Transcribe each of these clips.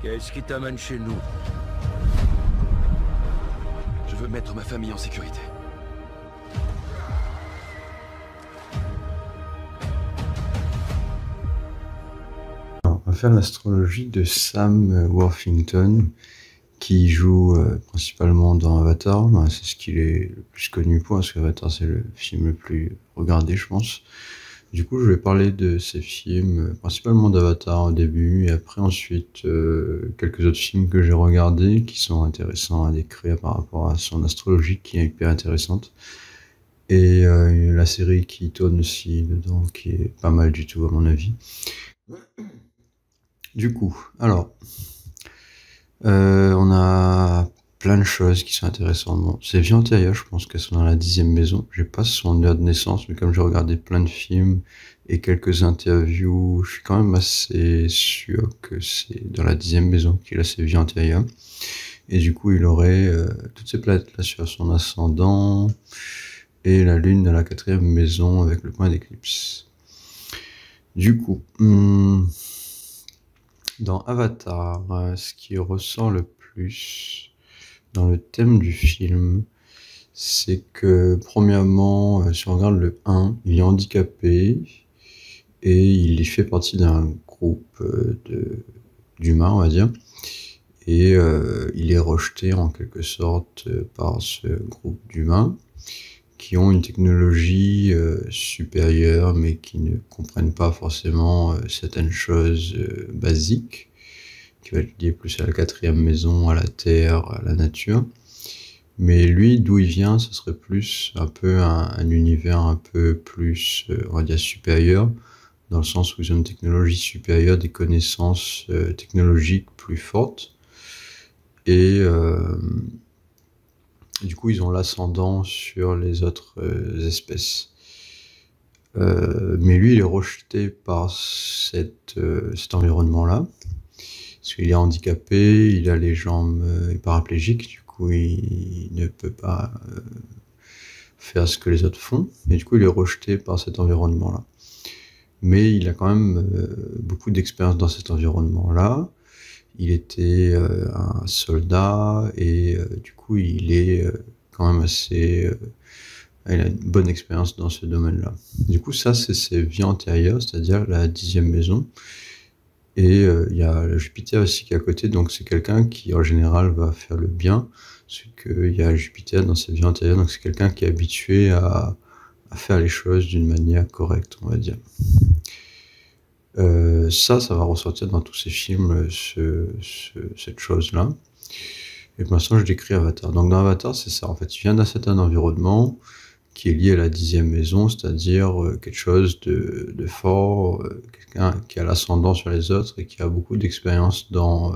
Qu'est-ce qui t'amène chez nous? Je veux mettre ma famille en sécurité. Alors, on va faire l'astrologie de Sam Worthington, qui joue principalement dans Avatar. Ben, c'est ce qu'il est le plus connu pour, parce qu'Avatar c'est le film le plus regardé, je pense. Du coup, je vais parler de ces films, principalement d'Avatar au début, et après ensuite quelques autres films que j'ai regardés, qui sont intéressants à décrire par rapport à son astrologie, qui est hyper intéressante. Et la série qui tourne aussi dedans, qui est pas mal du tout à mon avis. Du coup, alors, on a plein de choses qui sont intéressantes. Bon, ces vies antérieures, je pense qu'elles sont dans la 10e maison. J'ai pas son heure de naissance, mais comme j'ai regardé plein de films et quelques interviews, je suis quand même assez sûr que c'est dans la 10e maison qu'il a ses vies antérieures. Et du coup, il aurait toutes ces planètes-là sur son ascendant et la lune dans la 4e maison avec le point d'éclipse. Du coup, dans Avatar, ce qui ressort le plus dans le thème du film, c'est que premièrement, si on regarde le 1, il est handicapé et il fait partie d'un groupe d'humains, on va dire, et il est rejeté en quelque sorte par ce groupe d'humains qui ont une technologie supérieure mais qui ne comprennent pas forcément certaines choses basiques, qui va être lié plus à la 4e maison, à la terre, à la nature. Mais lui, d'où il vient, ce serait plus un peu un univers un peu plus, on va dire, supérieur, dans le sens où ils ont une technologie supérieure, des connaissances technologiques plus fortes. Et du coup, ils ont l'ascendant sur les autres espèces. Mais lui, il est rejeté par cet environnement-là. Parce qu'il est handicapé, il a les jambes paraplégiques, du coup il ne peut pas faire ce que les autres font, et du coup il est rejeté par cet environnement-là. Mais il a quand même beaucoup d'expérience dans cet environnement-là. Il était un soldat, et du coup il est quand même assez... il a une bonne expérience dans ce domaine-là. Du coup ça c'est ses vies antérieures, c'est-à-dire la 10e maison. Et il y a le Jupiter aussi qui est à côté, donc c'est quelqu'un qui en général va faire le bien, parce qu'il y a Jupiter dans sa vie antérieure, donc c'est quelqu'un qui est habitué à faire les choses d'une manière correcte, on va dire. Ça va ressortir dans tous ces films, cette chose-là. Et pour l'instant, je décris Avatar. Donc dans Avatar, c'est ça, en fait, il vient d'un certain environnement qui est lié à la 10e maison, c'est-à-dire quelque chose de fort, quelqu'un qui a l'ascendant sur les autres et qui a beaucoup d'expérience dans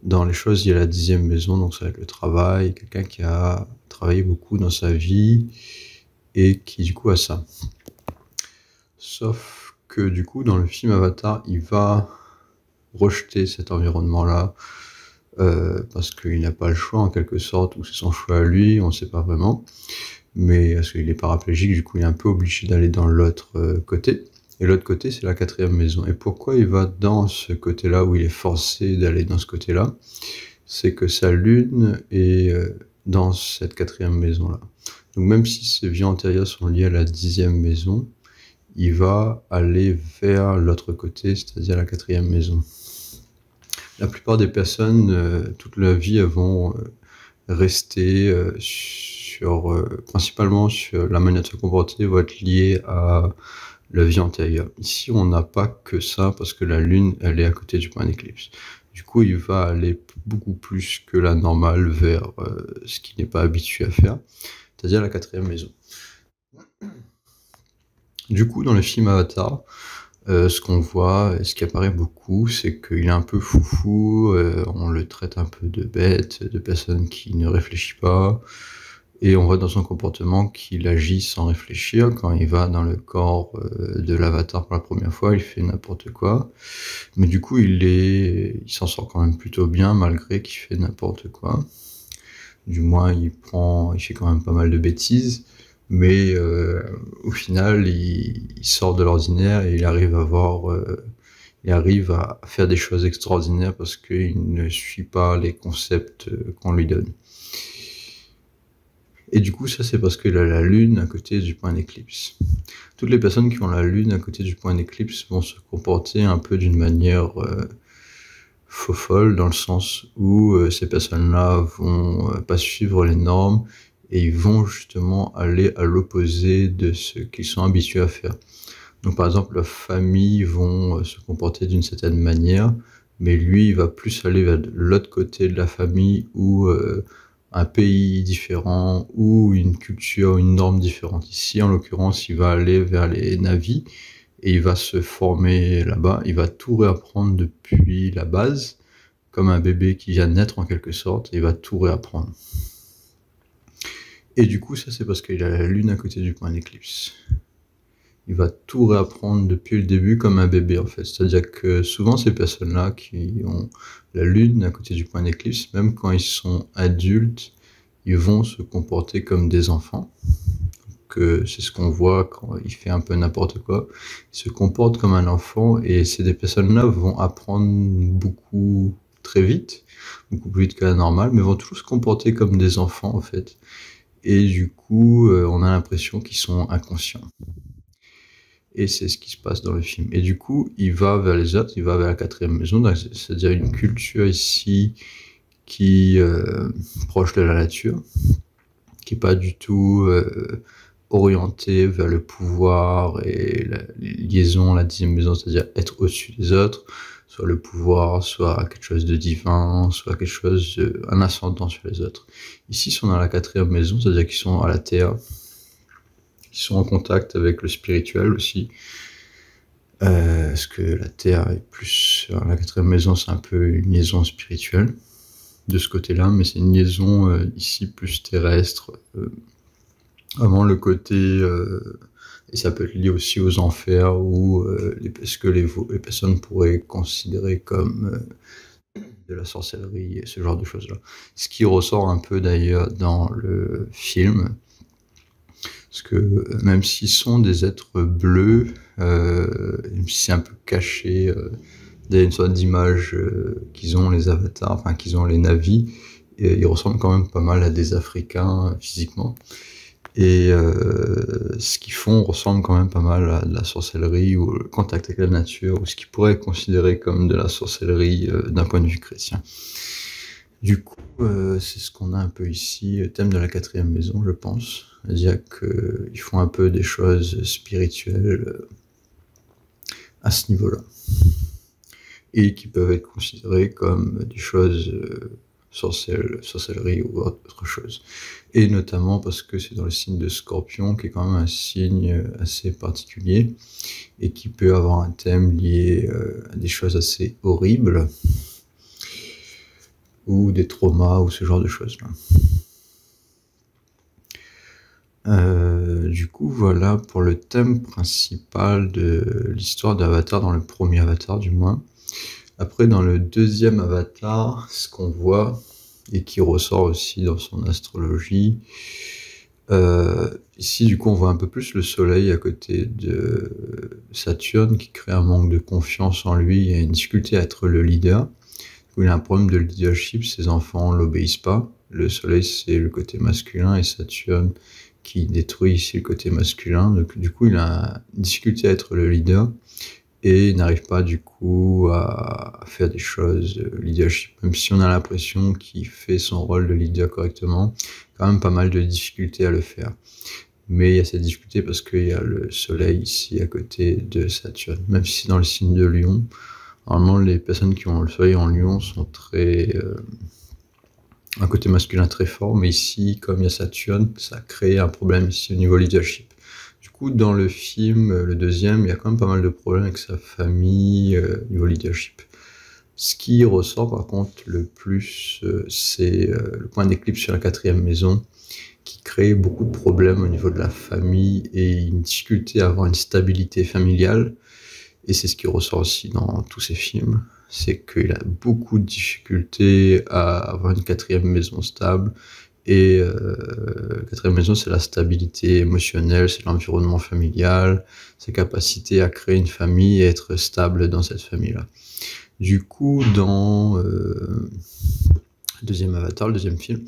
les choses liées à la 10e maison, donc ça va être le travail, quelqu'un qui a travaillé beaucoup dans sa vie et qui du coup a ça. Sauf que du coup, dans le film Avatar, il va rejeter cet environnement-là, parce qu'il n'a pas le choix en quelque sorte, ou c'est son choix à lui, on ne sait pas vraiment. Mais parce qu'il est paraplégique, du coup il est un peu obligé d'aller dans l'autre côté. Et l'autre côté, c'est la 4e maison. Et pourquoi il va dans ce côté-là, où il est forcé d'aller dans ce côté-là? C'est que sa lune est dans cette 4e maison-là. Donc même si ses vies antérieures sont liées à la 10e maison, il va aller vers l'autre côté, c'est-à-dire la 4e maison. La plupart des personnes, toute leur vie, elles vont rester principalement sur la manière de se comporter, va être liée à la vie antérieure. Ici, on n'a pas que ça, parce que la lune, elle est à côté du point d'éclipse. Du coup, il va aller beaucoup plus que la normale vers ce qu'il n'est pas habitué à faire, c'est-à-dire la 4e maison. Du coup, dans le film Avatar, ce qu'on voit, et ce qui apparaît beaucoup, c'est qu'il est un peu foufou, on le traite un peu de bête, de personne qui ne réfléchit pas, et on voit dans son comportement qu'il agit sans réfléchir. Quand il va dans le corps de l'avatar pour la première fois, il fait n'importe quoi, mais du coup il s'en sort quand même plutôt bien, malgré qu'il fait n'importe quoi. Du moins il fait quand même pas mal de bêtises, mais au final il sort de l'ordinaire et il arrive à voir il arrive à faire des choses extraordinaires parce qu'il ne suit pas les concepts qu'on lui donne. Et du coup, ça c'est parce qu'il a la lune à côté du point d'éclipse. Toutes les personnes qui ont la lune à côté du point d'éclipse vont se comporter un peu d'une manière faux folle, dans le sens où ces personnes-là vont pas suivre les normes et ils vont justement aller à l'opposé de ce qu'ils sont habitués à faire. Donc par exemple, leurs familles vont se comporter d'une certaine manière, mais lui, il va plus aller vers l'autre côté de la famille ou un pays différent ou une culture, une norme différente. Ici, en l'occurrence, il va aller vers les Na'vi et il va se former là-bas. Il va tout réapprendre depuis la base, comme un bébé qui vient de naître en quelque sorte, et il va tout réapprendre. Et du coup, ça c'est parce qu'il a la lune à côté du point d'éclipse. Il va tout réapprendre depuis le début comme un bébé en fait. C'est-à-dire que souvent ces personnes-là qui ont la lune à côté du point d'éclipse, même quand ils sont adultes, ils vont se comporter comme des enfants. Donc c'est ce qu'on voit quand il fait un peu n'importe quoi. Il se comporte comme un enfant et ces personnes-là vont apprendre beaucoup très vite, beaucoup plus vite que la normale, mais vont toujours se comporter comme des enfants en fait. Et du coup, on a l'impression qu'ils sont inconscients. Et c'est ce qui se passe dans le film. Et du coup, il va vers les autres, il va vers la quatrième maison, c'est-à-dire une culture ici qui est proche de la nature, qui n'est pas du tout orientée vers le pouvoir et la liaison, la dixième maison, c'est-à-dire être au-dessus des autres, soit le pouvoir, soit quelque chose de divin, soit quelque chose, un ascendant sur les autres. Ici, ils sont dans la quatrième maison, c'est-à-dire qu'ils sont à la terre, ils sont en contact avec le spirituel aussi. Parce que la terre est plus... La quatrième maison, c'est un peu une liaison spirituelle de ce côté-là, mais c'est une liaison ici plus terrestre. Vraiment le côté... et ça peut être lié aussi aux enfers, ou ce que les personnes pourraient considérer comme de la sorcellerie et ce genre de choses-là. Ce qui ressort un peu d'ailleurs dans le film. Parce que même s'ils sont des êtres bleus, même si c'est un peu caché, il y a une sorte d'image qu'ils ont les avatars, enfin qu'ils ont les Na'vi, et ils ressemblent quand même pas mal à des Africains physiquement. Et ce qu'ils font ressemble quand même pas mal à de la sorcellerie ou le contact avec la nature, ou ce qui pourrait être considéré comme de la sorcellerie d'un point de vue chrétien. Du coup, c'est ce qu'on a un peu ici, thème de la quatrième maison, je pense. C'est-à-dire qu'ils font un peu des choses spirituelles à ce niveau-là. Et qui peuvent être considérées comme des choses sorcellerie ou autre chose. Et notamment parce que c'est dans le signe de Scorpion, qui est quand même un signe assez particulier, et qui peut avoir un thème lié à des choses assez horribles, ou des traumas, ou ce genre de choses-là. Du coup, voilà pour le thème principal de l'histoire d'Avatar, dans le premier Avatar du moins. Après, dans le deuxième Avatar, ce qu'on voit, et qui ressort aussi dans son astrologie, ici, du coup, on voit un peu plus le soleil à côté de Saturne, qui crée un manque de confiance en lui, il y a une difficulté à être le leader. Du coup, il a un problème de leadership, ses enfants l'obéissent pas. Le soleil, c'est le côté masculin, et Saturne qui détruit ici le côté masculin. Donc, du coup, il a une difficulté à être le leader et n'arrive pas du coup à faire des choses leadership. Même si on a l'impression qu'il fait son rôle de leader correctement, quand même pas mal de difficultés à le faire. Mais il y a cette difficulté parce qu'il y a le soleil ici à côté de Saturne. Même si c'est dans le signe de Lion, normalement les personnes qui ont le soleil en Lion sont très... un côté masculin très fort, mais ici, comme il y a Saturne, ça crée un problème ici au niveau leadership. Du coup, dans le film, le deuxième, il y a quand même pas mal de problèmes avec sa famille, au niveau leadership. Ce qui ressort par contre le plus, c'est le point d'éclipse sur la quatrième maison, qui crée beaucoup de problèmes au niveau de la famille et une difficulté à avoir une stabilité familiale. Et c'est ce qui ressort aussi dans tous ces films. C'est qu'il a beaucoup de difficultés à avoir une quatrième maison stable, Et quatrième maison, c'est la stabilité émotionnelle, c'est l'environnement familial, sa capacité à créer une famille et être stable dans cette famille-là. Du coup, dans deuxième Avatar, le deuxième film,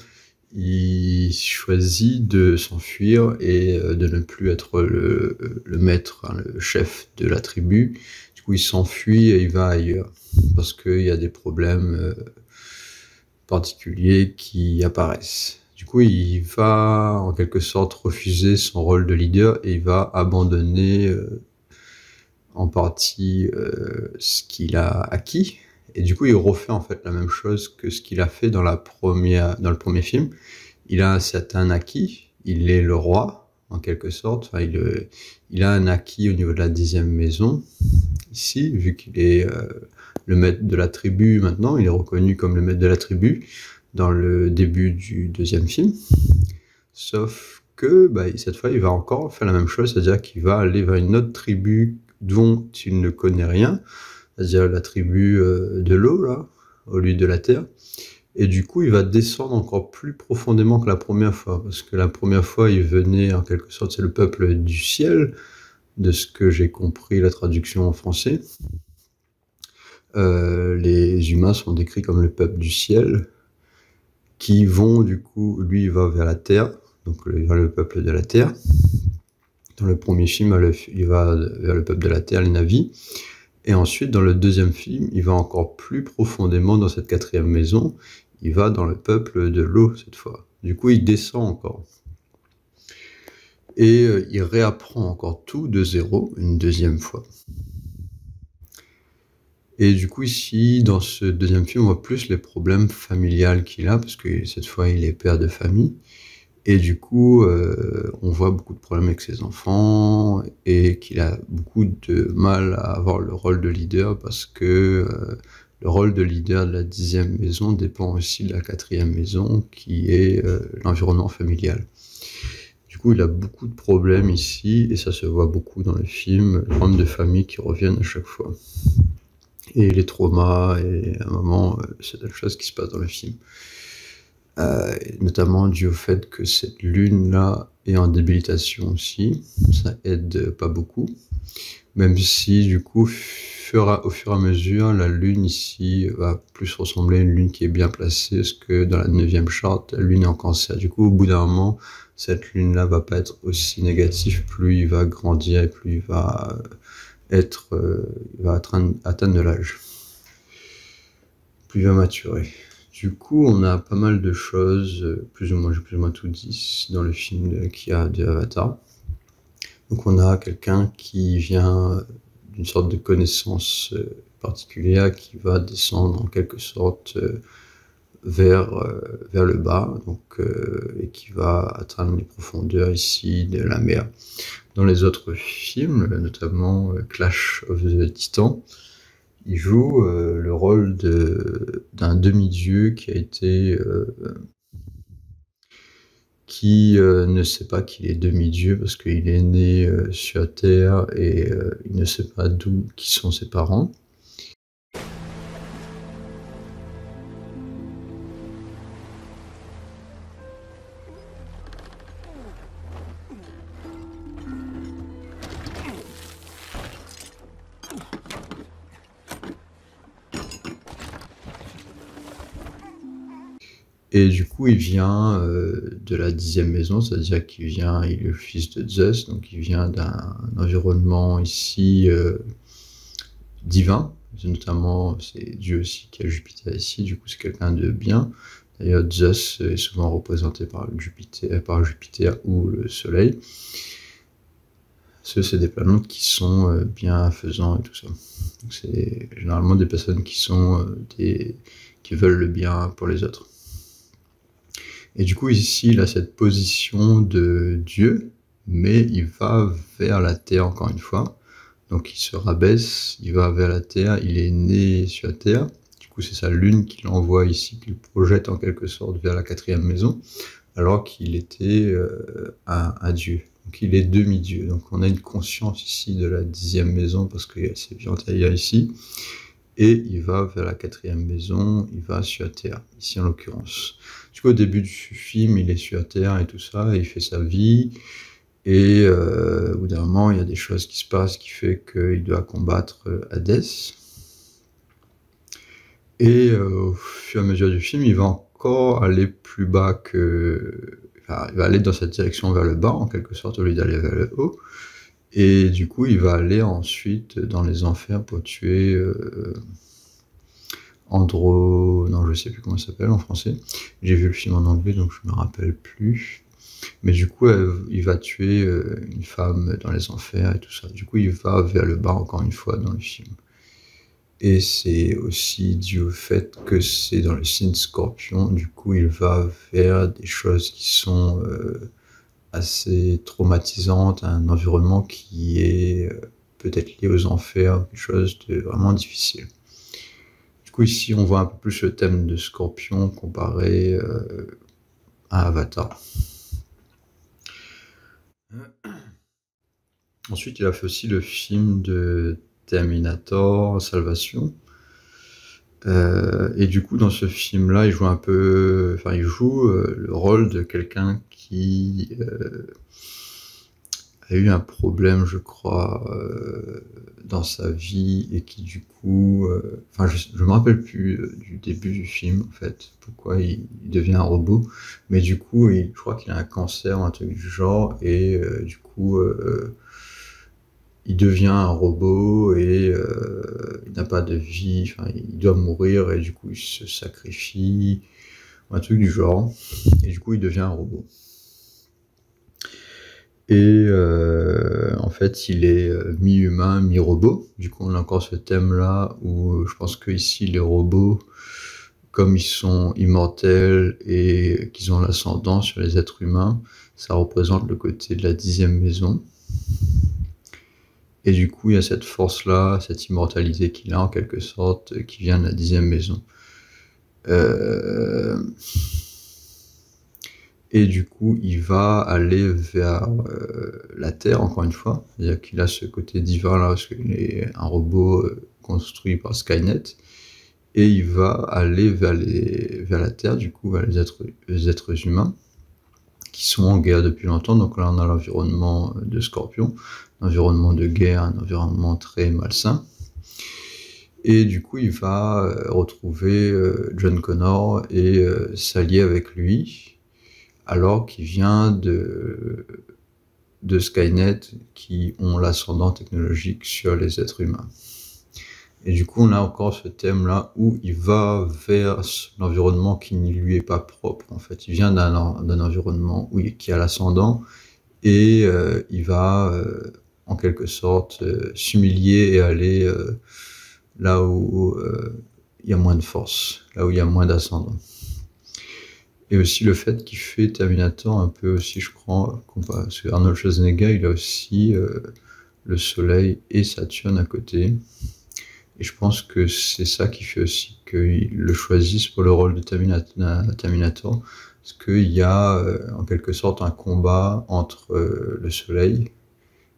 il choisit de s'enfuir et de ne plus être le maître, hein, le chef de la tribu. Du coup, il s'enfuit et il va ailleurs parce qu'il y a des problèmes particuliers qui apparaissent. Du coup, il va en quelque sorte refuser son rôle de leader et il va abandonner en partie ce qu'il a acquis. Et du coup, il refait en fait la même chose que ce qu'il a fait dans le premier film. Il a un certain acquis, il est le roi en quelque sorte. Enfin, il a un acquis au niveau de la 10e maison ici, vu qu'il est le maître de la tribu maintenant. Il est reconnu comme le maître de la tribu dans le début du deuxième film. Sauf que cette fois, il va encore faire la même chose, c'est-à-dire qu'il va aller vers une autre tribu dont il ne connaît rien, c'est-à-dire la tribu de l'eau, là, au lieu de la terre. Et du coup, il va descendre encore plus profondément que la première fois, parce que la première fois, il venait, en quelque sorte, c'est le peuple du ciel, de ce que j'ai compris la traduction en français. Les humains sont décrits comme le peuple du ciel, qui vont, du coup, lui, il va vers la terre, donc il va le peuple de la terre. Dans le premier film, il va vers le peuple de la terre, les Na'vi. Et ensuite, dans le deuxième film, il va encore plus profondément dans cette quatrième maison. Il va dans le peuple de l'eau, cette fois. Du coup, il descend encore. Et il réapprend encore tout de zéro, une deuxième fois. Et du coup, ici, dans ce deuxième film, on voit plus les problèmes familiales qu'il a, parce que cette fois, il est père de famille. Et du coup, on voit beaucoup de problèmes avec ses enfants et qu'il a beaucoup de mal à avoir le rôle de leader parce que le rôle de leader de la 10e maison dépend aussi de la 4e maison qui est l'environnement familial. Du coup, il a beaucoup de problèmes ici et ça se voit beaucoup dans le film, les problèmes de famille qui reviennent à chaque fois. Et les traumas et à un moment, c'est des choses qui se passent dans le film. Notamment dû au fait que cette lune-là est en débilitation aussi, ça aide pas beaucoup, même si du coup, au fur et à mesure, la lune ici va plus ressembler à une lune qui est bien placée, parce que dans la 9e charte, la lune est en cancer. Du coup, au bout d'un moment, cette lune-là va pas être aussi négative, plus il va grandir et plus il va atteindre de l'âge, plus il va maturer. Du coup, on a pas mal de choses, j'ai plus ou moins tout dit dans le film qu'il y a de Avatar. Donc on a quelqu'un qui vient d'une sorte de connaissance particulière qui va descendre en quelque sorte vers le bas, donc, et qui va atteindre les profondeurs ici de la mer. Dans les autres films, notamment Clash of the Titans, il joue le rôle d'un demi-dieu qui a été qui ne sait pas qu'il est demi-dieu parce qu'il est né sur Terre et il ne sait pas qui sont ses parents. Et du coup, il vient de la 10e maison, c'est-à-dire qu'il il est le fils de Zeus, donc il vient d'un environnement ici divin, notamment c'est Dieu aussi qui a Jupiter ici, du coup c'est quelqu'un de bien. D'ailleurs, Zeus est souvent représenté par Jupiter ou le Soleil. C'est des planètes qui sont bienfaisants et tout ça. Donc c'est généralement des personnes qui veulent le bien pour les autres. Et du coup, ici, il a cette position de Dieu, mais il va vers la terre encore une fois. Donc il se rabaisse, il va vers la terre, il est né sur la terre. Du coup, c'est sa lune qui l'envoie ici, qu'il projette en quelque sorte vers la 4e maison, alors qu'il était un dieu. Donc il est demi-dieu. Donc on a une conscience ici de la 10e maison, parce qu'il y a ses vies antérieures ici. et il va vers la 4e maison, il va sur Terre, ici en l'occurrence. Du coup, au début du film, il est sur Terre et tout ça, et il fait sa vie, et au bout d'un moment, il y a des choses qui se passent qui fait qu'il doit combattre Hadès. Et au fur et à mesure du film, il va encore aller plus bas que... Enfin, il va aller dans cette direction vers le bas, en quelque sorte, au lieu d'aller vers le haut. Et du coup, il va aller ensuite dans les enfers pour tuer Non, je sais plus comment ça s'appelle en français. J'ai vu le film en anglais, donc je me rappelle plus. Mais du coup, il va tuer une femme dans les enfers et tout ça. Du coup, il va vers le bas encore une fois dans le film. Et c'est aussi dû au fait que c'est dans le signe Scorpion. Du coup, il va vers des choses qui sont assez traumatisantes, un environnement qui est peut-être lié aux enfers, quelque chose de vraiment difficile. Du coup, ici, on voit un peu plus le thème de Scorpion comparé à Avatar. Ensuite, il a fait aussi le film de Terminator, Salvation. Et du coup, dans ce film-là, il joue le rôle de quelqu'un qui a eu un problème, je crois, dans sa vie et qui du coup, je me rappelle plus du début du film en fait, pourquoi il devient un robot, mais du coup, je crois qu'il a un cancer ou un truc du genre et du coup, il devient un robot et il n'a pas de vie, il doit mourir et du coup, il se sacrifie, un truc du genre, et du coup, il devient un robot. Et en fait, il est mi-humain, mi-robot. Du coup, on a encore ce thème-là où je pense qu'ici, les robots, comme ils sont immortels et qu'ils ont l'ascendant sur les êtres humains, ça représente le côté de la 10e maison. Et du coup, il y a cette force-là, cette immortalité qu'il a en quelque sorte, qui vient de la 10e maison. Et du coup, il va aller vers la Terre, encore une fois. C'est-à-dire qu'il a ce côté divin là, parce qu'il est un robot construit par Skynet. Et il va aller vers la Terre, du coup, vers les êtres humains, qui sont en guerre depuis longtemps. Donc là, on a l'environnement de Scorpion, un environnement de guerre, un environnement très malsain. Et du coup, il va retrouver John Connor et s'allier avec lui, alors qu'il vient de Skynet qui ont l'ascendant technologique sur les êtres humains. Et du coup, on a encore ce thème-là où il va vers l'environnement qui ne lui est pas propre. En fait, il vient d'un environnement qui a l'ascendant et il va en quelque sorte s'humilier et aller là où il y a moins de force, là où il y a moins d'ascendant. Et aussi le fait qu'il fait Terminator un peu aussi, je crois, parce que Arnold Schwarzenegger, il a aussi le Soleil et Saturne à côté. Et je pense que c'est ça qui fait aussi qu'ils le choisissent pour le rôle de Terminator, parce qu'il y a en quelque sorte un combat entre le Soleil,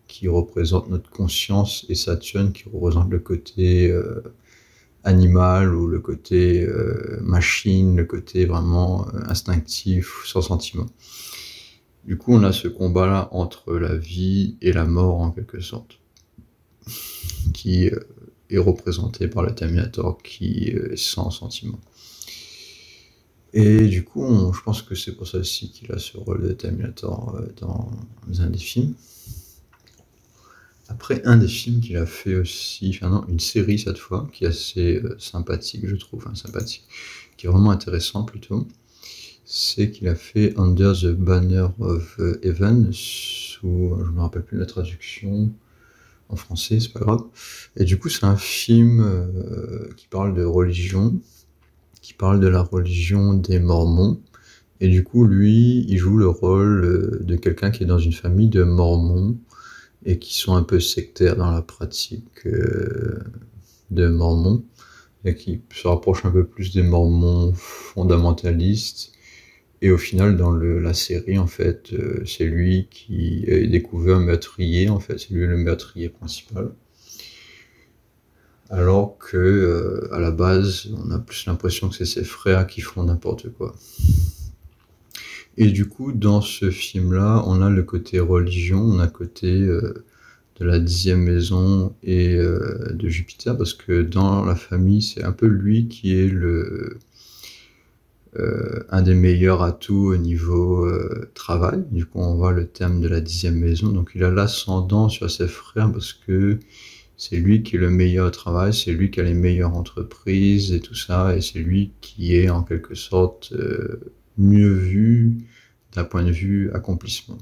qui représente notre conscience, et Saturne, qui représente le côté animal ou le côté machine, le côté vraiment instinctif, sans sentiment. Du coup, on a ce combat-là entre la vie et la mort, en quelque sorte, qui est représenté par le Terminator, qui est sans sentiment. Et du coup, je pense que c'est pour ça aussi qu'il a ce rôle de Terminator dans un des films. Après, un des films qu'il a fait aussi, une série cette fois, qui est assez sympathique, je trouve, qui est vraiment intéressant plutôt, c'est qu'il a fait Under the Banner of Heaven, je me rappelle plus la traduction en français, c'est pas grave. Et du coup, c'est un film qui parle de religion, qui parle de la religion des Mormons. Et du coup, lui, il joue le rôle de quelqu'un qui est dans une famille de Mormons, et qui sont un peu sectaires dans la pratique de Mormons, et qui se rapprochent un peu plus des Mormons fondamentalistes. Et au final, dans la série, en fait, c'est lui qui est découvert meurtrier, en fait, c'est lui le meurtrier principal. alors que à la base, on a plus l'impression que c'est ses frères qui font n'importe quoi. Et du coup, dans ce film-là, on a le côté religion, on a le côté de la 10e maison et de Jupiter, parce que dans la famille, c'est un peu lui qui est un des meilleurs atouts au niveau travail. Du coup, on voit le thème de la 10e maison. Donc, il a l'ascendant sur ses frères parce que c'est lui qui est le meilleur au travail, c'est lui qui a les meilleures entreprises et tout ça, et c'est lui qui est en quelque sorte mieux vu d'un point de vue accomplissement.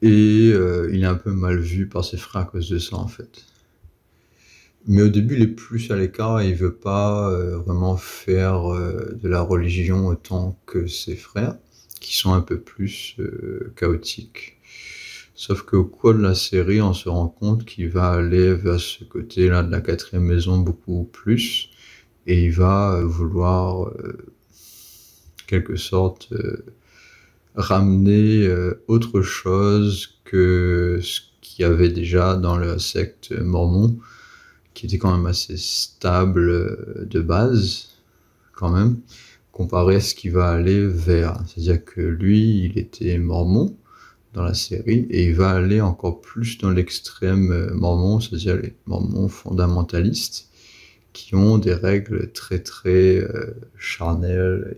Et il est un peu mal vu par ses frères à cause de ça, en fait. Mais au début, il est plus à l'écart et il veut pas vraiment faire de la religion autant que ses frères, qui sont un peu plus chaotiques. Sauf qu'au cours de la série, on se rend compte qu'il va aller vers ce côté-là de la 4e maison beaucoup plus, et il va vouloir, quelque sorte, ramener autre chose que ce qu'il y avait déjà dans la secte mormon, qui était quand même assez stable de base, quand même, comparé à ce qu'il va aller vers. C'est-à-dire que lui, il était mormon dans la série, et il va aller encore plus dans l'extrême mormon, c'est-à-dire les mormons fondamentalistes, qui ont des règles très très charnelles,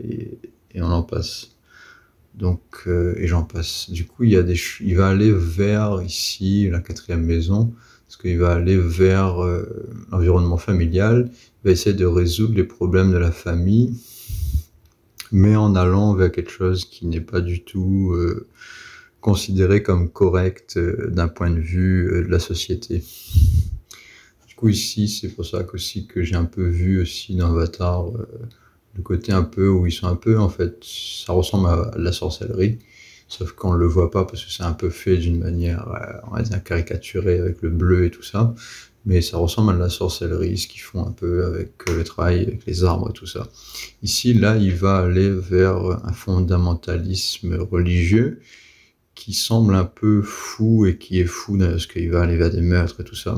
et on en passe. Donc, et j'en passe. Du coup, il va aller vers ici la 4e maison, parce qu'il va aller vers l'environnement familial, il va essayer de résoudre les problèmes de la famille, mais en allant vers quelque chose qui n'est pas du tout considéré comme correct d'un point de vue de la société. Du coup, ici, c'est pour ça aussi que j'ai un peu vu aussi dans Avatar le côté un peu où ils sont un peu, en fait, ça ressemble à la sorcellerie, sauf qu'on le voit pas parce que c'est un peu fait d'une manière, on va dire, caricaturée avec le bleu et tout ça, mais ça ressemble à la sorcellerie, ce qu'ils font un peu avec le travail, avec les arbres et tout ça. Ici, là, il va aller vers un fondamentalisme religieux qui semble un peu fou et qui est fou parce qu'il va aller vers des meurtres et tout ça.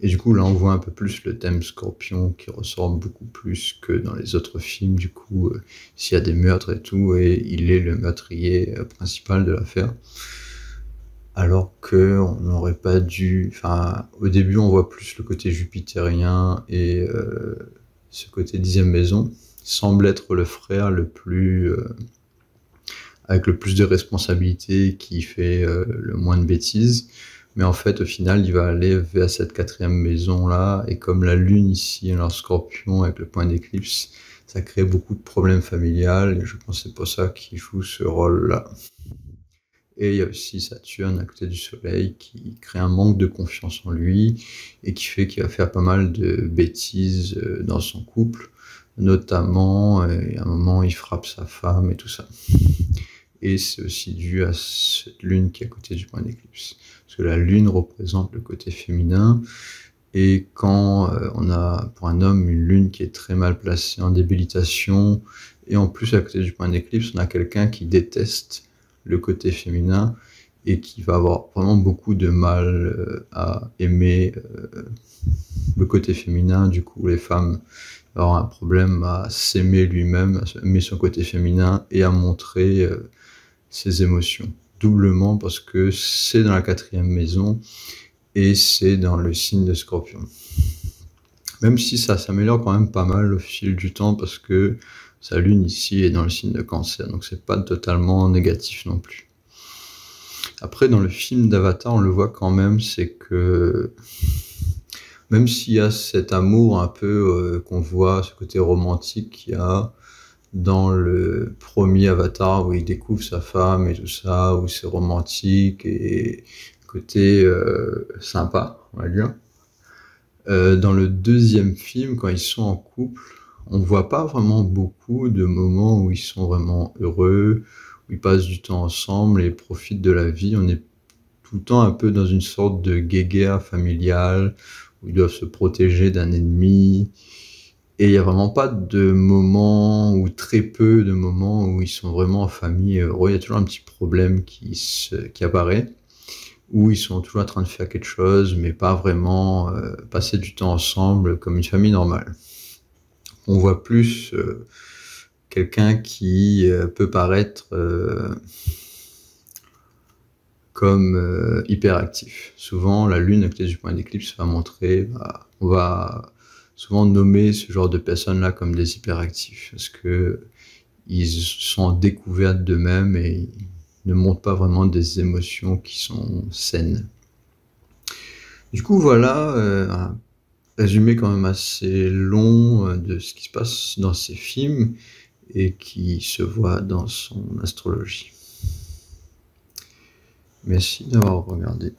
Et du coup, là, on voit un peu plus le thème Scorpion qui ressort beaucoup plus que dans les autres films. Du coup, s'il y a des meurtres et tout, et il est le meurtrier principal de l'affaire. Alors qu'on n'aurait pas dû... Enfin, au début, on voit plus le côté jupitérien et ce côté 10e maison semble être le frère le plus... avec le plus de responsabilités, qui fait le moins de bêtises. Mais en fait, au final, il va aller vers cette 4e maison-là, et comme la lune ici, alors Scorpion, avec le point d'éclipse, ça crée beaucoup de problèmes familiales, et je pense que c'est pour ça qu'il joue ce rôle-là. Et il y a aussi Saturne à côté du Soleil, qui crée un manque de confiance en lui, et qui fait qu'il va faire pas mal de bêtises dans son couple, notamment, à un moment, il frappe sa femme et tout ça. Et c'est aussi dû à cette lune qui est à côté du point d'éclipse. Parce que la lune représente le côté féminin, et quand on a pour un homme une lune qui est très mal placée, en débilitation, et en plus à côté du point d'éclipse, on a quelqu'un qui déteste le côté féminin, et qui va avoir vraiment beaucoup de mal à aimer le côté féminin. Du coup, les femmes vont avoir un problème à s'aimer lui-même, à aimer son côté féminin, et à montrer ses émotions. Doublement parce que c'est dans la 4e maison, et c'est dans le signe de Scorpion. Même si ça s'améliore quand même pas mal au fil du temps, parce que sa lune ici est dans le signe de Cancer, donc c'est pas totalement négatif non plus. Après, dans le film d'Avatar, on le voit quand même, c'est que même s'il y a cet amour un peu qu'on voit, ce côté romantique qu'il y a dans le premier Avatar, où il découvre sa femme et tout ça, où c'est romantique et côté sympa, on va dire. Dans le 2e film, quand ils sont en couple, on voit pas vraiment beaucoup de moments où ils sont vraiment heureux, où ils passent du temps ensemble et profitent de la vie. On est tout le temps un peu dans une sorte de guéguerre familiale, où ils doivent se protéger d'un ennemi. Et il n'y a vraiment pas de moments, ou très peu de moments, où ils sont vraiment en famille heureux. Il y a toujours un petit problème qui apparaît. où ils sont toujours en train de faire quelque chose, mais pas vraiment passer du temps ensemble comme une famille normale. On voit plus quelqu'un qui peut paraître comme hyperactif. Souvent, la lune, à côté du point d'éclipse, va montrer, on va souvent nommer ce genre de personnes-là comme des hyperactifs, parce que ils sont en découverte d'eux-mêmes et ils ne montrent pas vraiment des émotions qui sont saines. Du coup, voilà, un résumé quand même assez long de ce qui se passe dans ces films et qui se voit dans son astrologie. Merci d'avoir regardé.